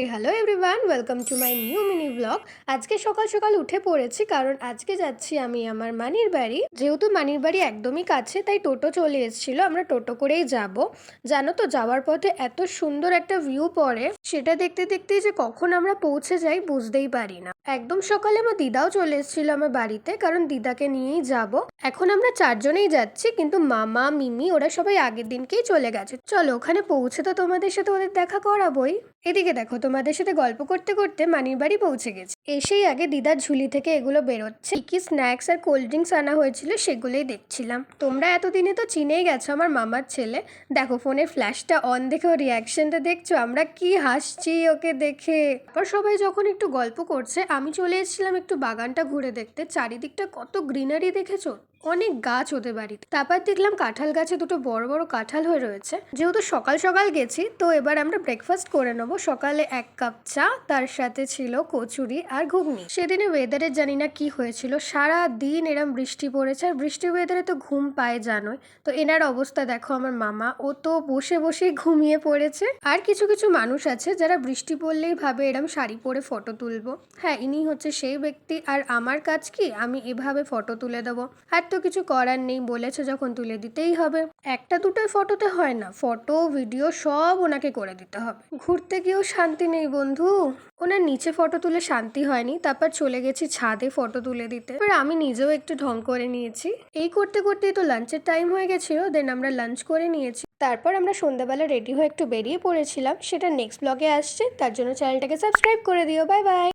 Hello everyone, welcome to my new mini blog. আজকে সকাল সকাল উঠে পড়েছি কারণ আজকে যাচ্ছি আমি আমার মানির বাড়ি। যেহেতু মানির বাড়ি একদমই কাছে তাই টোটো চলে এসেছিল, আমরা টোটো করেই যাব। জানো তো, যাওয়ার পথে এত সুন্দর একটা ভিউ পড়ে, সেটা দেখতে দেখতেই যে কখন আমরা পৌঁছে যাই বুঝতেই পারি না। একদম সকালে আমার দিদাও চলে এসেছিল আমার বাড়িতে, কারণ দিদাকে নিয়েই যাব। এখন আমরা চারজনেই যাচ্ছি, কিন্তু মামা মিমি ওরা সবাই আগের দিনকেই চলে গেছে। চলো ওখানে পৌঁছে তো তোমাদের সাথে ওদের দেখা করাবোই। এদিকে দেখো, তোমাদের সাথে গল্প করতে করতে মানির বাড়ি পৌঁছে গেছি। এসেই আগে দিদার ঝুলি থেকে এগুলো বেরোচ্ছে, কি স্ন্যাক্স আর কোল্ড ড্রিঙ্কস আনা হয়েছিল সেগুলোই দেখছিলাম। তোমরা এতদিনে তো চিনেই গেছো আমার মামার ছেলে। দেখো ফোনের ফ্ল্যাশটা অন দেখে ওর রিয়াকশনটা দেখছো, আমরা কি হাসছি ওকে দেখে। তারপর সবাই যখন একটু গল্প করছে, আমি চলে এসেছিলাম একটু বাগানটা ঘুরে দেখতে। চারিদিকটা কত গ্রিনারি দেখেছো, অনেক গাছ ওদের বাড়িতে। তারপর দেখলাম কাঁঠাল গাছে দুটো বড় বড় কাঁঠাল হয়ে রয়েছে। যেহেতু সকাল সকাল গেছি তো এবার আমরা ব্রেকফাস্ট করে নেবো। সকালে 1 কাপ চা, তার সাথে ছিল কচুরি আর ঘুগনি। সেদিনে ওয়েদারের জানি না কি হয়েছিল, সারা দিন এরম বৃষ্টি পড়েছে, আর বৃষ্টির ওয়েদারে তো ঘুম পায় জানোই। তো এনার অবস্থা দেখো, আমার মামা ও তো বসে বসে ঘুমিয়ে পড়েছে। আর কিছু কিছু মানুষ আছে যারা বৃষ্টি পড়লেই ভাবে এরম শাড়ি পরে ফটো তুলবো। হ্যাঁ, ইনি হচ্ছে সেই ব্যক্তি। আর আমার কাজ কি, আমি এভাবে ফটো তুলে দেবো। আর তো কিছু করার নেই, বলেছে যখন তুলে দিতেই হবে। একটা দুটোই ফটোতে হয় না, ফটো ভিডিও সব ওনাকে করে দিতে হবে। ঘুরতে গিয়েও শান্তি নেই বন্ধু। ওনার নিচে ফটো তুলে শান্তি হয়নি, তারপর চলে গেছি ছাদে ফটো তুলে দিতে। এবার আমি নিজেও একটু ঢং করে নিয়েছি। এই করতে করতেই তো লাঞ্চের টাইম হয়ে গেছিল, দেন আমরা লাঞ্চ করে নিয়েছি। তারপর আমরা সন্ধ্যাবেলা রেডি হয়ে একটু বেরিয়ে পড়েছিলাম, সেটা নেক্সট ব্লগে আসছে। তার জন্য চ্যানেলটাকে সাবস্ক্রাইব করে দিও। Bye bye.